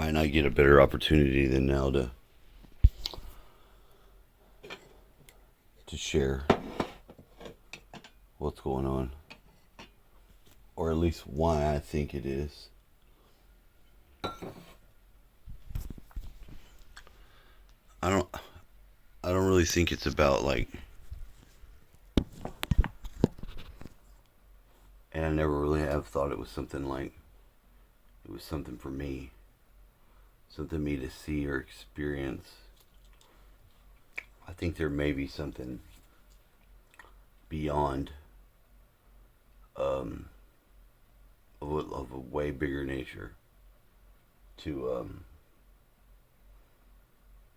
might not get a better opportunity than now to share what's going on, or at least why I think it is. I don't I don't really think it's about like, and I never really have thought it was something like, it was something for me, something me to see or experience. I think there may be something beyond, um, of a way bigger nature to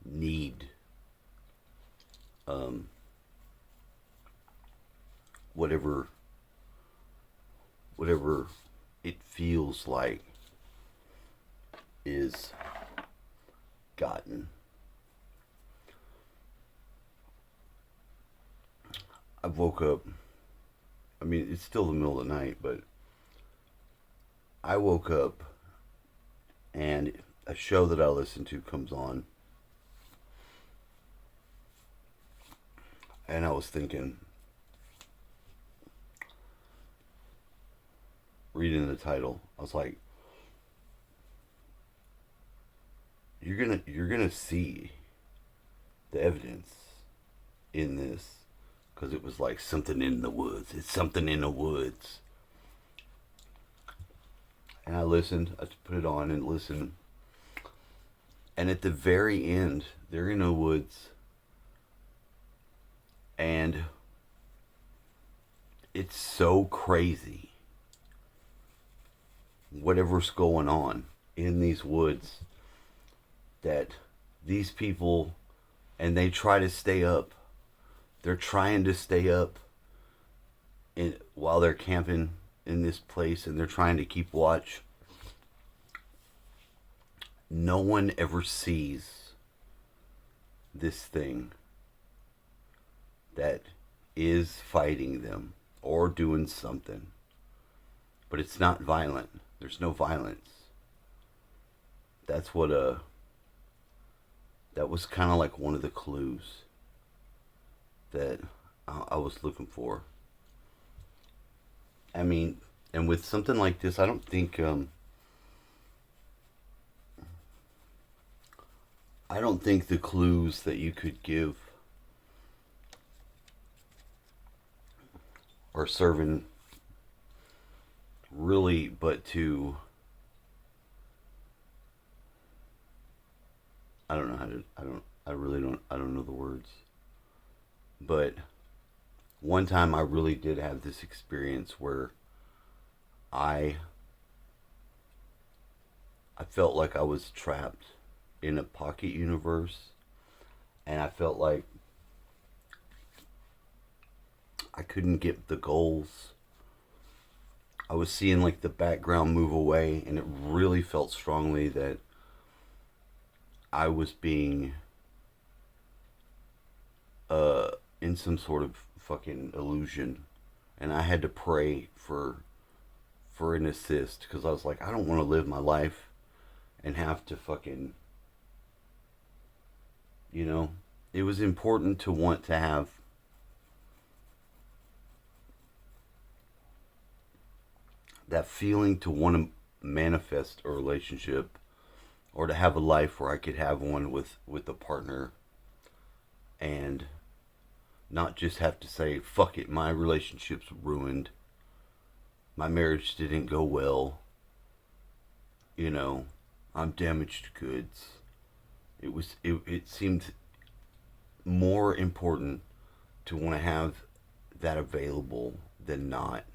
need, um, whatever whatever it feels like is gotten. I woke up. I mean, it's still the middle of the night, but I woke up and a show that I listen to comes on, and I was thinking, reading the title, I was like, you're gonna see the evidence in this, because it was like something in the woods. It's something in the woods. And I listened. I put it on and listened. And at the very end, they're in the woods, and it's so crazy whatever's going on in these woods, that these people, and they try to stay up. They're trying to stay up while they're camping in this place, and they're trying to keep watch. No one ever sees this thing that is fighting them or doing something. But it's not violent. There's no violence. That's what that was kind of like one of the clues that I was looking for. I mean, and with something like this, I don't think the clues that you could give are serving really, but to, I don't know how to, I really don't, I don't know the words. But one time I really did have this experience where I I felt like I was trapped in a pocket universe, and I felt like I couldn't get the goals. I was seeing like the background move away, and it really felt strongly that I was being in some sort of fucking illusion, and I had to pray for an assist, because I was like, I don't want to live my life and have to fucking, you know, it was important to want to have that feeling, to want to manifest a relationship, or to have a life where I could have one with a partner, and not just have to say, fuck it, my relationship's ruined, my marriage didn't go well, you know, I'm damaged goods. It seemed more important to want to have that available than not,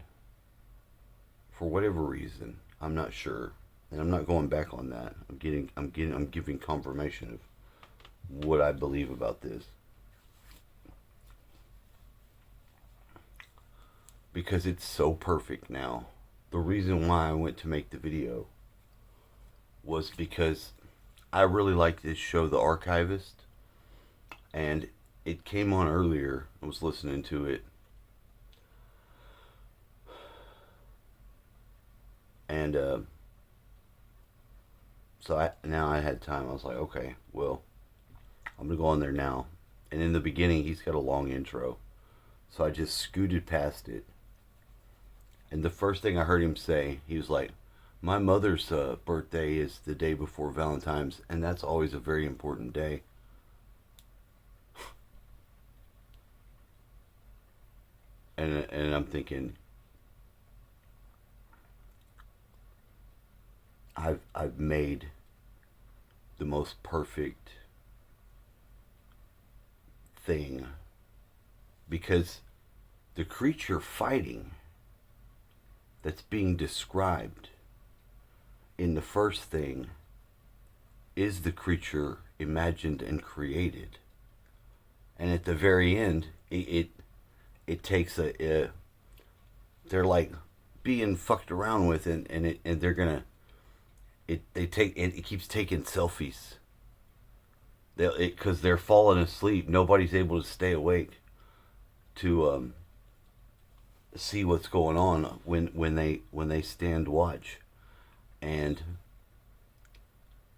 for whatever reason. I'm not sure, and I'm not going back on that. I'm giving confirmation of what I believe about this, because it's so perfect now. The reason why I went to make the video was because I really like this show, The Archivist, and it came on earlier. I was listening to it, and So now I had time. I was like, okay, well, I'm gonna go on there now. And in the beginning, he's got a long intro, so I just scooted past it. And the first thing I heard him say, he was like, "My mother's birthday is the day before Valentine's, and that's always a very important day." And I'm thinking, I've made the most perfect thing, because the creature fighting that's being described in the first thing is the creature imagined and created. And at the very end, it takes a they're like being fucked around with, and they're gonna it keeps taking selfies. Because they're falling asleep. Nobody's able to stay awake to see what's going on when they stand watch, and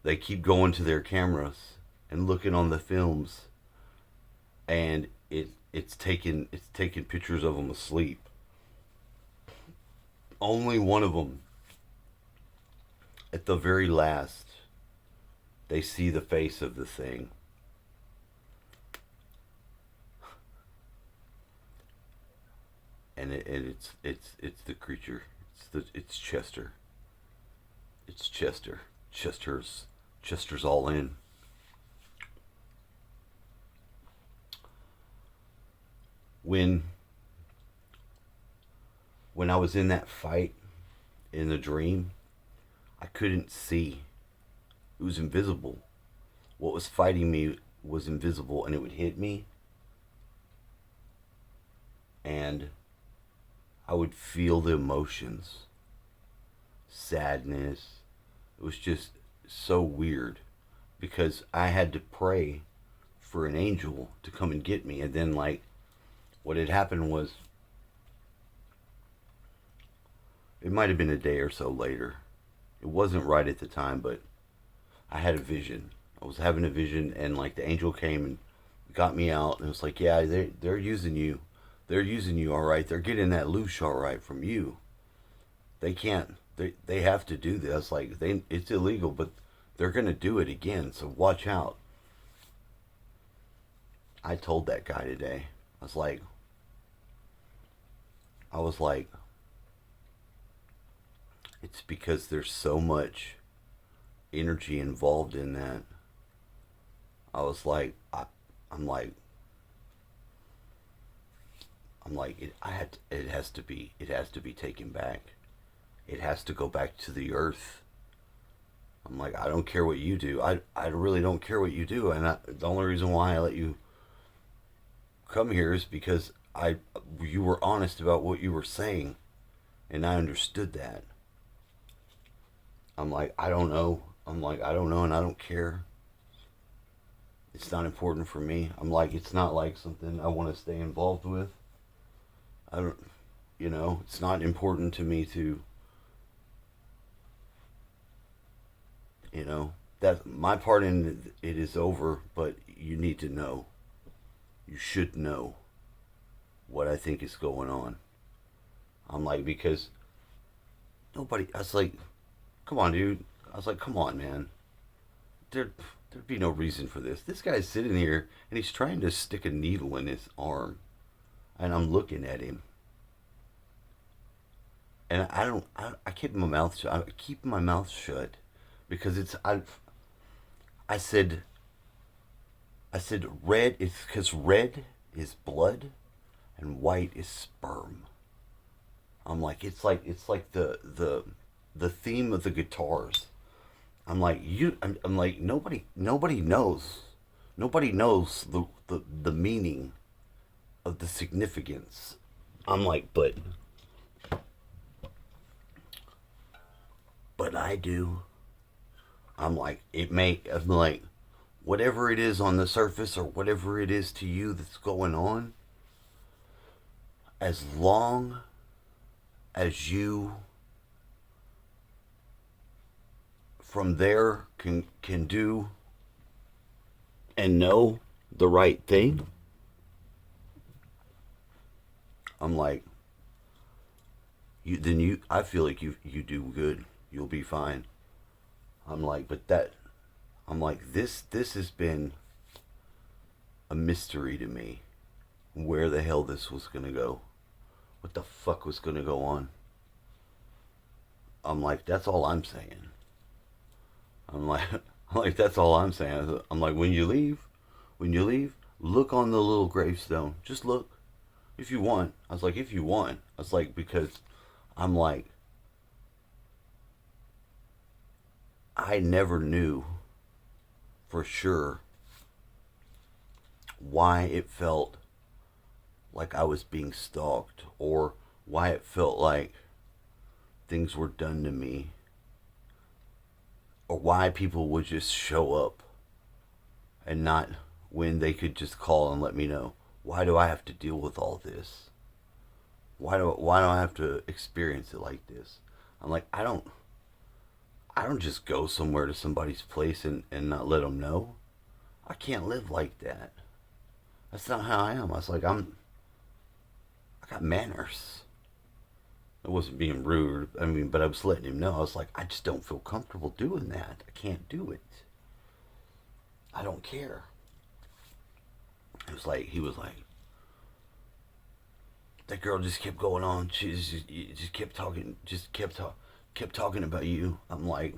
they keep going to their cameras and looking on the films, and it's taking pictures of them asleep. Only one of them, at the very last, they see the face of the thing, and it's the creature. It's Chester. It's Chester. Chester's all in. When when I was in that fight in the dream, I couldn't see. It was invisible. What was fighting me was invisible, and it would hit me, and I would feel the emotions, sadness. It was just so weird, because I had to pray for an angel to come and get me. And then, like, what had happened was, it might have been a day or so later. It wasn't right at the time, but I had a vision. I was having a vision, and like the angel came and got me out, and it was like, yeah, they're using you. They're using you, all right. They're getting that loose, all right, from you. They can't. They have to do this. Like, it's illegal, but they're gonna do it again. So watch out. I told that guy today. I was like, I was like, it's because there's so much energy involved in that. I was like, I'm like, it has to be, taken back. It has to go back to the earth. I'm like, I don't care what you do. I really don't care what you do. And the only reason why I let you come here is because you were honest about what you were saying, and I understood that. I'm like, I don't know. I'm like, I don't know, and I don't care. It's not important for me. I'm like, it's not like something I want to stay involved with. I don't, it's not important to me to, that my part in it is over, but you need to know. You should know what I think is going on. I'm like, because I was like, come on, dude. I was like, come on, man. There'd be no reason for this. This guy's sitting here and he's trying to stick a needle in his arm, and I'm looking at him, and I don't. I keep my mouth shut. I keep my mouth shut because I said. I said red is because red is blood, and white is sperm. I'm like, it's like the theme of the guitars. I'm like, I'm like, nobody knows. Nobody knows the meaning of the significance. I'm like, but I do. I'm like, whatever it is on the surface, or whatever it is to you that's going on, as long as you from there can do and know the right thing, I'm like, I feel like you do good. You'll be fine. I'm like, but that, I'm like, this has been a mystery to me. Where the hell this was gonna go? What the fuck was gonna go on? I'm like, that's all I'm saying. I'm like, I'm like, that's all I'm saying. I'm like, when you leave, look on the little gravestone. Just look, if you want. I was like, if you want. I was like, because I'm like, I never knew for sure why it felt like I was being stalked, or why it felt like things were done to me, or why people would just show up and not when they could just call and let me know. Why do I have to deal with all this? Why do I have to experience it like this? I'm like, I don't just go somewhere to somebody's place and not let them know. I can't live like that. That's not how I am. I was like, I got manners. I wasn't being rude. I mean, but I was letting him know. I was like, I just don't feel comfortable doing that. I can't do it. I don't care. It was like, he was like, that girl just kept going on. She just kept talking, kept talking about you. I'm like,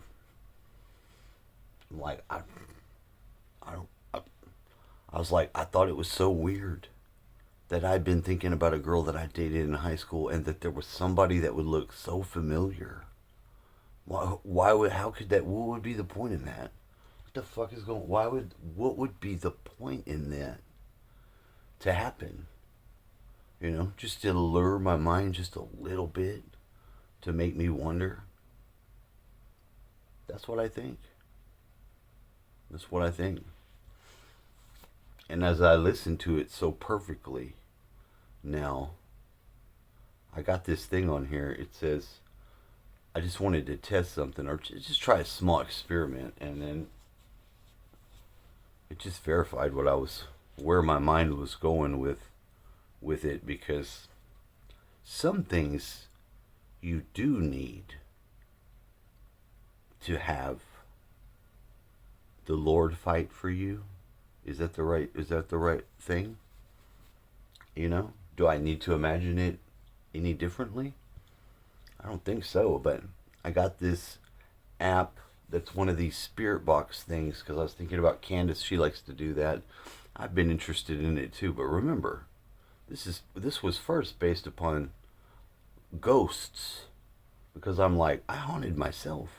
I don't, I was like, I thought it was so weird that I'd been thinking about a girl that I dated in high school, and that there was somebody that would look so familiar. Why would, how could that, what would be the point in that? What the fuck is going, what would be the point in that to happen? You know, just to lure my mind just a little bit, to make me wonder. That's what I think. That's what I think. And as I listen to it so perfectly now, I got this thing on here. It says, I just wanted to test something, or just try a small experiment, and then it just verified what I was, where my mind was going with it, because some things you do need to have the Lord fight for you. Is that the right thing? You know? Do I need to imagine it any differently? I don't think so, but I got this app that's one of these spirit box things, because I was thinking about Candace. She likes to do that. I've been interested in it too, but remember, this was first based upon ghosts, because I'm like, I haunted myself.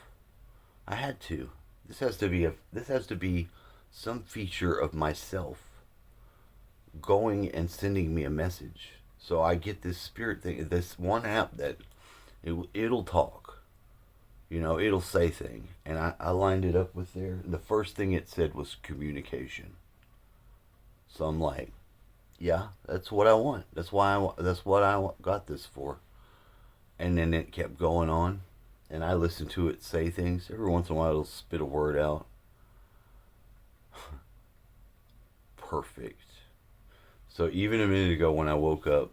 I had to. This has to be some feature of myself going and sending me a message. So I get this spirit thing, this one app that it'll talk. You know, it'll say thing, and I lined it up with there. The first thing it said was communication. So I'm like, yeah, that's what I want. That's what I got this for. And then it kept going on, and I listened to it say things. Every once in a while, it'll spit a word out. Perfect. So even a minute ago, when I woke up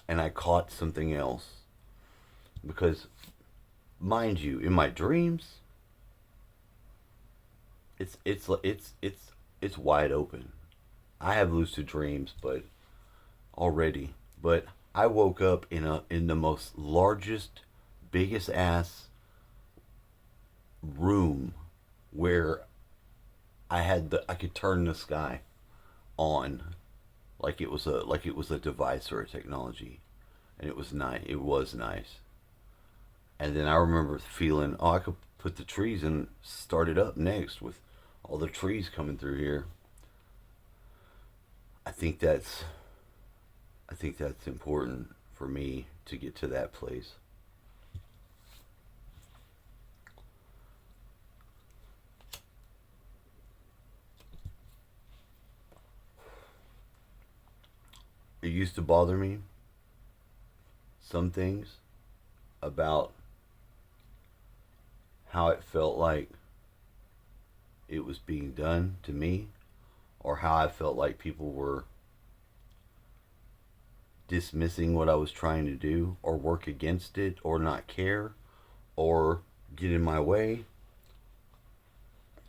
and I caught something else, because mind you, in my dreams, it's wide open. I have lucid dreams, but already, but I woke up in the most largest, biggest ass room, where I could turn the sky on, like it was a device or a technology, and it was nice. It was nice. And then I remember feeling, oh, I could put the trees and start it up next with all the trees coming through here. I think that's I think that's important for me to get to that place. It used to bother me, some things about how it felt like it was being done to me, or how I felt like people were dismissing what I was trying to do, or work against it, or not care, or get in my way.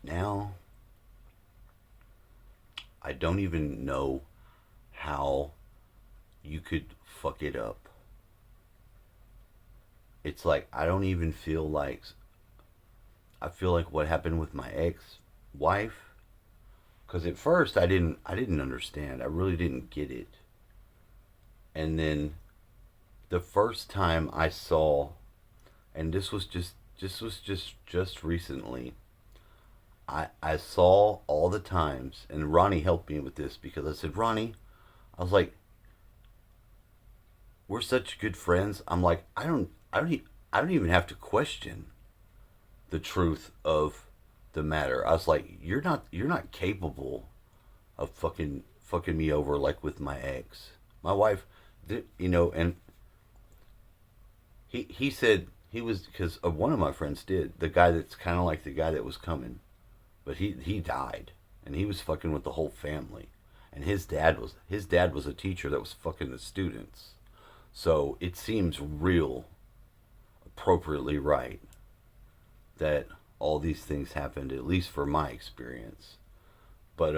Now, I don't even know how you could fuck it up. It's like I don't even feel like I feel like what happened with my ex-wife, cuz at first I didn't understand. I really didn't get it. And then the first time I saw, and this was just recently, I saw all the times, and Ronnie helped me with this because I said, Ronnie, I was like, we're such good friends. I'm like, I don't even have to question the truth of the matter. I was like, you're not capable of fucking me over like with my ex. My wife, and he said he was because one of my friends did, the guy that's kind of like the guy that was coming, but he died, and he was fucking with the whole family, and his dad was a teacher that was fucking the students. So it seems real appropriately right that all these things happened, at least for my experience. But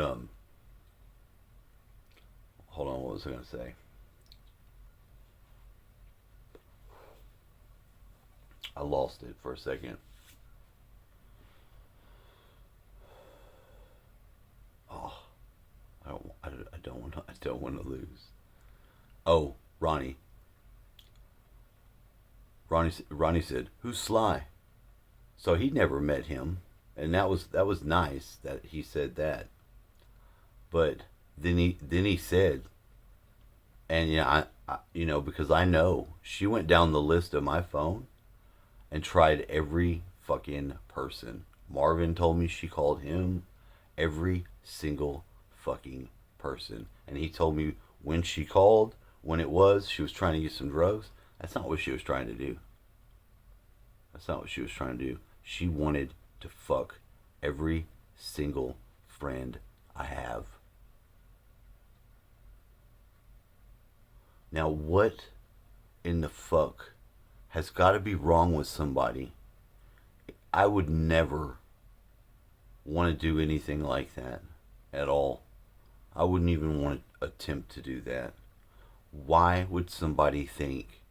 hold on, what was I gonna say? I lost it for a second. Oh, I don't want to lose. Oh, Ronnie. Ronnie said, "Who's Sly?" So he never met him, and that was nice that he said that. But then he said, and because I know she went down the list of my phone and tried every fucking person. Marvin told me she called him, every single fucking person, and he told me when she called, when it was she was trying to get some drugs. That's not what she was trying to do. That's not what she was trying to do. She wanted to fuck every single friend I have. Now, what in the fuck has got to be wrong with somebody? I would never want to do anything like that at all. I wouldn't even want to attempt to do that. Why would somebody think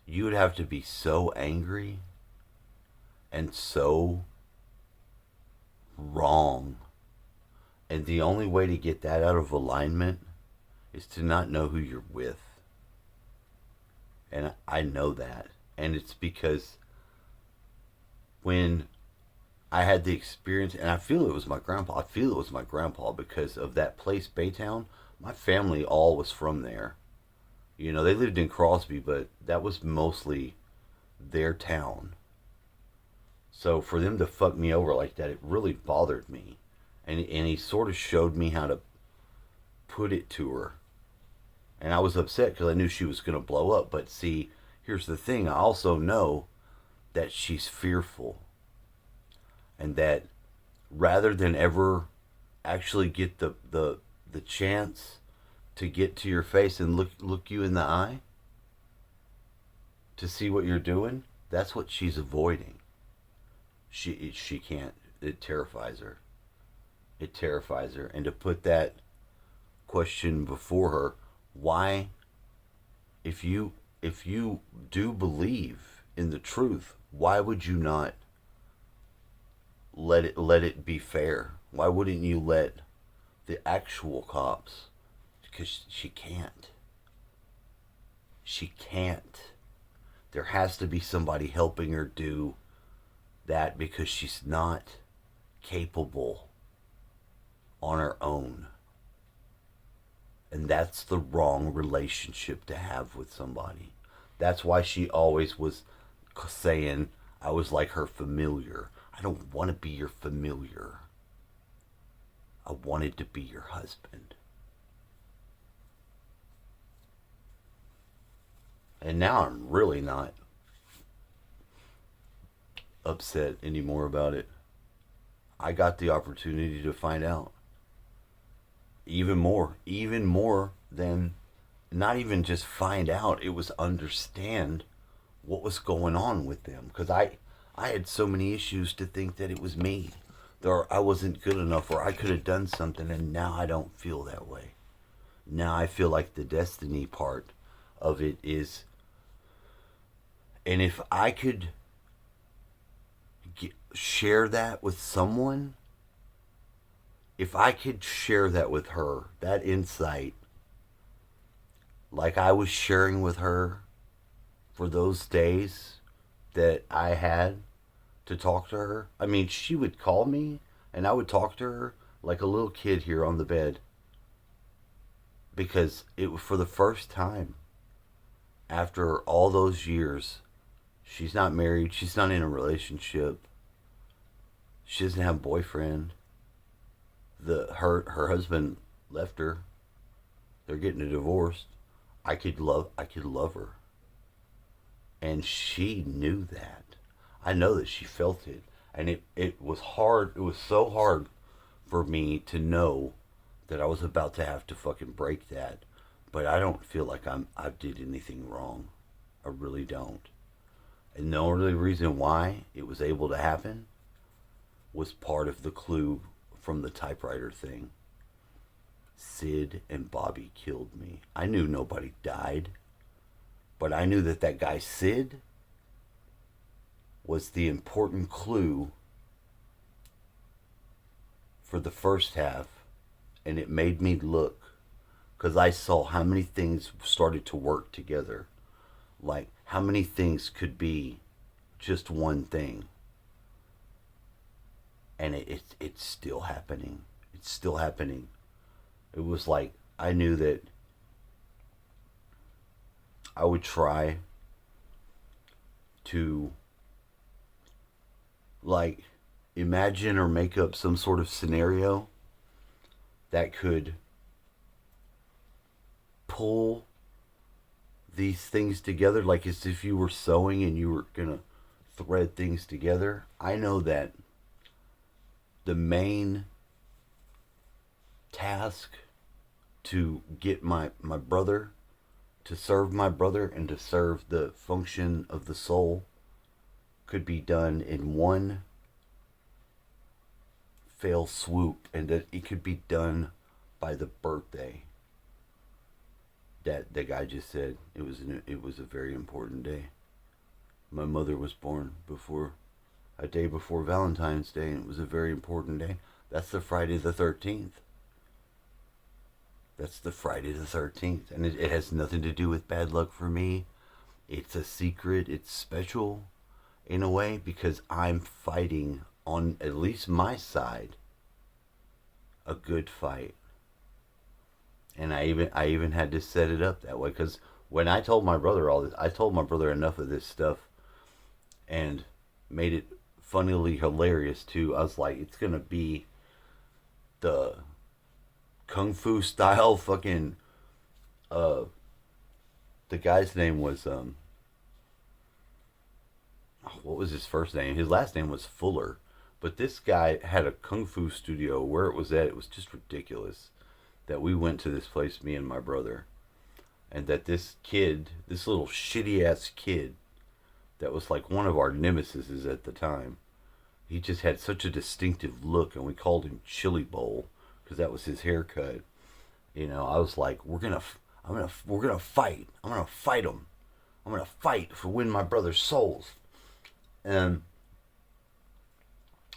you would have to be so angry and so wrong? And the only way to get that out of alignment is to not know who you're with. And I know that. And it's because when I had the experience, and I feel it was my grandpa. I feel it was my grandpa because of that place, Baytown. My family all was from there. They lived in Crosby, but that was mostly their town. So for them to fuck me over like that, it really bothered me. And he sort of showed me how to put it to her. And I was upset because I knew she was going to blow up. But see, here's the thing. I also know that she's fearful. And that rather than ever actually get the chance to get to your face and look you in the eye to see what you're doing, that's what she's avoiding. She can't. It terrifies her. It terrifies her. And to put that question before her, why, if you do believe in the truth, why would you not let it be fair? Why wouldn't you let the actual cops? Because she can't. She can't. There has to be somebody helping her do that because she's not capable on her own. And that's the wrong relationship to have with somebody. That's why she always was saying I was like her familiar. I don't want to be your familiar. I wanted to be your husband. And now I'm really not upset anymore about it. I got the opportunity to find out even more than not even just find out, it was understand what was going on with them because I had so many issues to think that it was me, or I wasn't good enough, or I could have done something, and now I don't feel that way. Now I feel like the destiny part of it is, and if I could share that with someone, if I could share that with her, that insight, like I was sharing with her for those days that I had to talk to her. I mean, she would call me and I would talk to her like a little kid here on the bed because it was for the first time after all those years. She's not married, she's not in a relationship, she doesn't have a boyfriend. Her husband left her. They're getting a divorce. I could love her. And she knew that. I know that she felt it. And it was hard. It was so hard for me to know that I was about to have to fucking break that. But I don't feel like I did anything wrong. I really don't. And the only reason why it was able to happen was part of the clue from the typewriter thing. Sid and Bobby killed me. I knew nobody died, but I knew that that guy Sid was the important clue for the first half, and it made me look because I saw how many things started to work together. Like how many things could be just one thing. And it's still happening. It's still happening. It was like I knew that I would try to like imagine or make up some sort of scenario that could pull these things together, like as if you were sewing and you were gonna thread things together. I know that the main task to get my brother, to serve my brother and to serve the function of the soul could be done in one fell swoop, and that it could be done by the birthday that the guy just said. It was a very important day. My mother was born before a day before Valentine's Day, and it was a very important day. That's the Friday the 13th. That's the Friday the 13th. And it has nothing to do with bad luck for me. It's a secret. It's special in a way because I'm fighting on at least my side a good fight. And I even had to set it up that way because when I told my brother all this, I told my brother enough of this stuff and made it funnily hilarious too. I was like, it's gonna be the kung fu style fucking the guy's name was what was his first name? His last name was Fuller. But this guy had a kung fu studio. Where it was at, it was just ridiculous that we went to this place, me and my brother, and that this kid, this little shitty ass kid that was like one of our nemesises at the time, he just had such a distinctive look, and we called him Chili Bowl because that was his haircut. You know, I was like, we're gonna fight. I'm gonna fight him. I'm gonna fight for win my brother's souls. And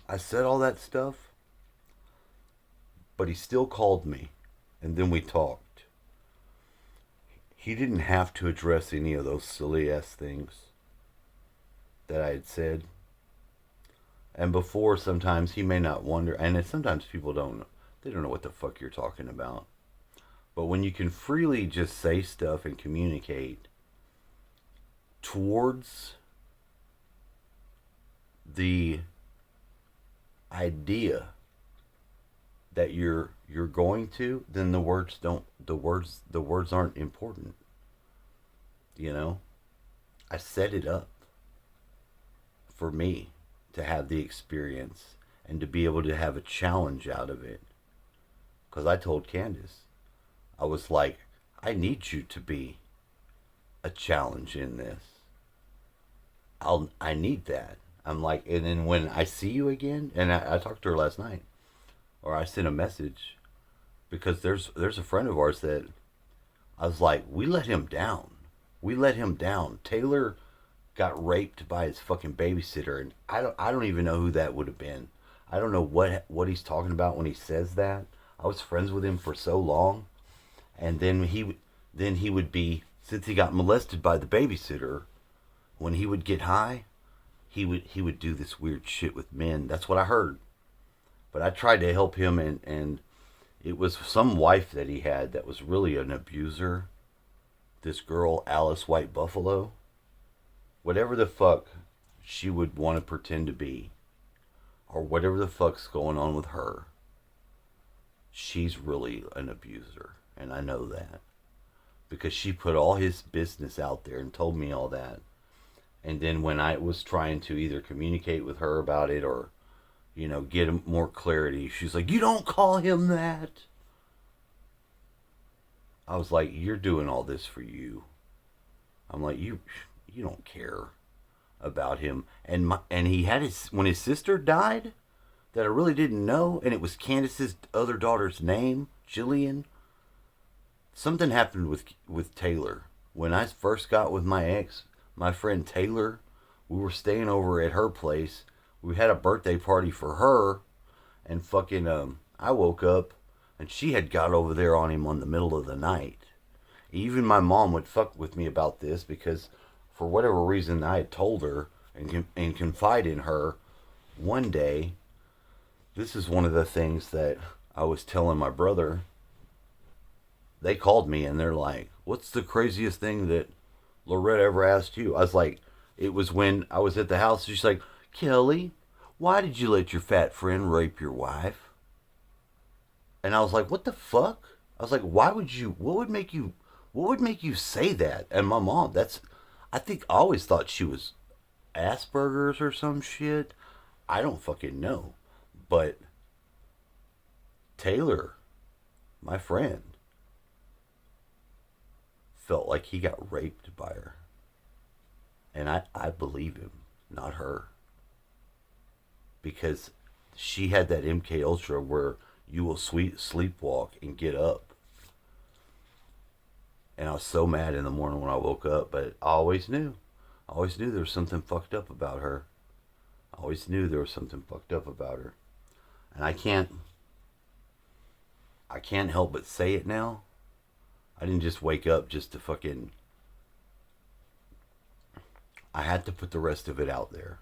I said all that stuff, but he still called me, and then we talked. He didn't have to address any of those silly ass things that I had said. And before, sometimes he may not wonder, and sometimes people don't know what the fuck you're talking about. But when you can freely just say stuff and communicate towards the idea that you're going to, then the words aren't important. You know? I set it up for me. to have the experience and to be able to have a challenge out of it. Because I told Candace, I was like, I need you to be a challenge in this. I need that. I'm like, and then when I see you again, and I talked to her last night, or I sent a message, because there's a friend of ours that I was like, we let him down. We let him down. Taylor got raped by his fucking babysitter, and I don't even know who that would have been. I don't know what he's talking about when he says that. I was friends with him for so long, and then he would be, since he got molested by the babysitter, when he would get high, he would do this weird shit with men. That's what I heard. But I tried to help him, and it was some wife that he had that was really an abuser. This girl, Alice White Buffalo, whatever the fuck she would want to pretend to be, or whatever the fuck's going on with her, she's really an abuser. And I know that. Because she put all his business out there and told me all that. And then when I was trying to either communicate with her about it or, get more clarity, she's like, you don't call him that. I was like, you're doing all this for you. I'm like, you don't care about him. And he had when his sister died, that I really didn't know, and it was Candace's other daughter's name, Jillian. Something happened with Taylor. When I first got with my ex, my friend Taylor, we were staying over at her place. We had a birthday party for her, and fucking I woke up and she had got over there on him on the middle of the night. Even my mom would fuck with me about this because for whatever reason I had told her and confide in her one day. This is one of the things that I was telling my brother. They called me and they're like, what's the craziest thing that Loretta ever asked you? I was like, it was when I was at the house. She's like, Kelly, why did you let your fat friend rape your wife? And I was like, what the fuck? I was like, what would make you say that? And my mom, I think I always thought she was Asperger's or some shit. I don't fucking know. But Taylor, my friend, felt like he got raped by her. And I believe him, not her. Because she had that MK Ultra where you will sleepwalk and get up. And I was so mad in the morning when I woke up, but I always knew. I always knew there was something fucked up about her. I always knew there was something fucked up about her. And I can't help but say it now. I didn't just wake up just to fucking... I had to put the rest of it out there.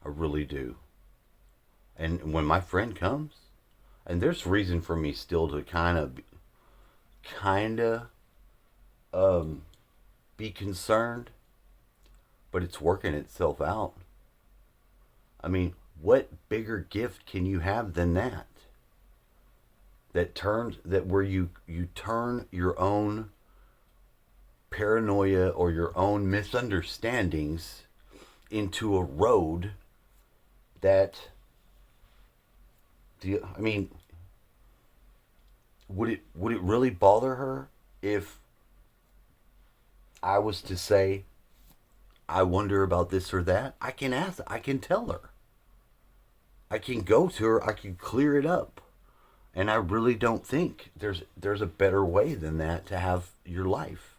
I really do. And when my friend comes, and there's reason for me still to kind of be concerned, but it's working itself out. I mean, what bigger gift can you have than that? That where you turn your own paranoia or your own misunderstandings into a road that I mean, would it really bother her if I was to say, I wonder about this or that? I can ask, I can tell her. I can go to her, I can clear it up. And I really don't think there's a better way than that to have your life.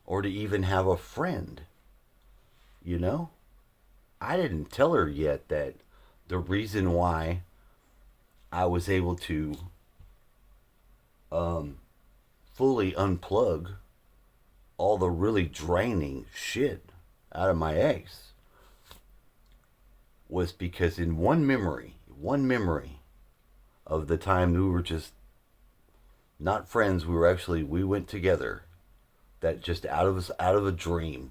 Or to even have a friend. You know? I didn't tell her yet that the reason why I was able to fully unplug all the really draining shit out of my ex was because in one memory of the time we were just not friends, we went together, that just out of a dream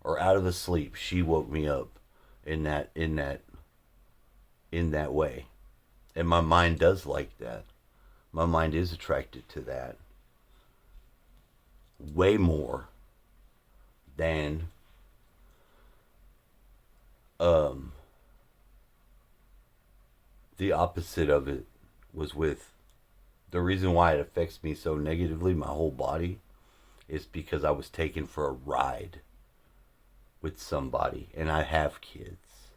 or out of a sleep, she woke me up in that way. And my mind does like that. My mind is attracted to that way more than The opposite of it was with the reason why it affects me so negatively, my whole body, is because I was taken for a ride with somebody, and I have kids.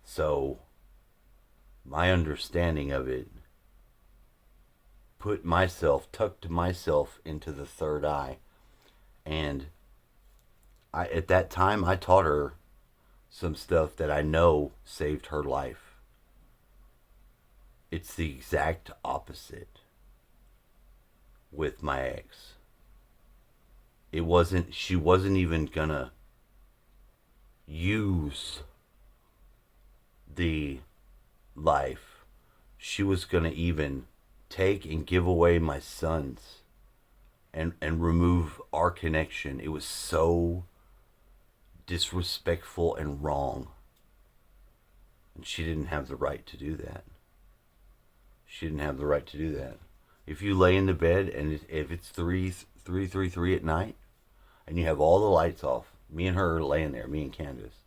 So my understanding of it tucked myself into the third eye. And at that time, I taught her some stuff that I know saved her life. It's the exact opposite with my ex. She wasn't even gonna use the life. She was gonna even take and give away my sons and remove our connection. It was so disrespectful and wrong. And she didn't have the right to do that. She didn't have the right to do that. If you lay in the bed and if it's 3:33 at night and you have all the lights off, me and her are laying there, me and Candace,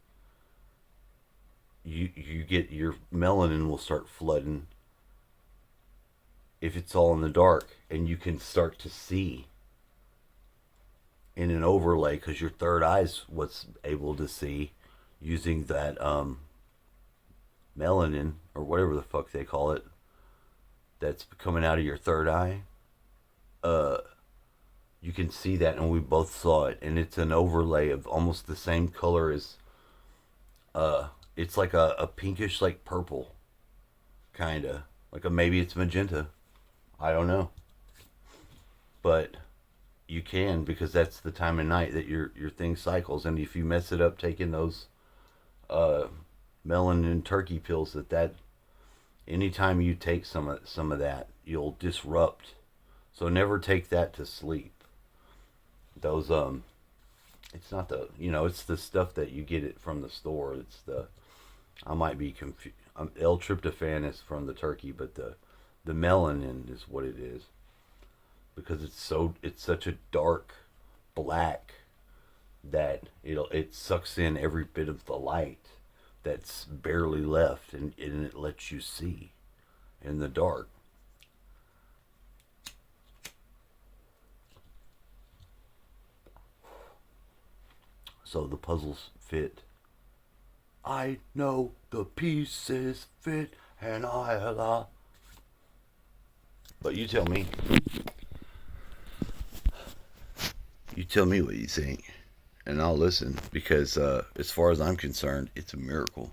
you get your melanin will start flooding if it's all in the dark, and you can start to see in an overlay because your third eye's what's able to see using that melanin or whatever the fuck they call it that's coming out of your third eye. You can see that, and we both saw it, and it's an overlay of almost the same color as it's like a pinkish, like purple, kinda like maybe it's magenta. I don't know, but you can, because that's the time of night that your thing cycles, and if you mess it up taking those melanin turkey pills, that anytime you take some of that, you'll disrupt. So never take that to sleep. Those it's not the, it's the stuff that you get it from the store. It's the, I might be confused. L-tryptophan is from the turkey, but the melanin is what it is, because it's such a dark black that it sucks in every bit of the light that's barely left, and it lets you see in the dark. So the puzzles fit. I know the pieces fit, and but you tell me. You tell me what you think, and I'll listen, because as far as I'm concerned, it's a miracle.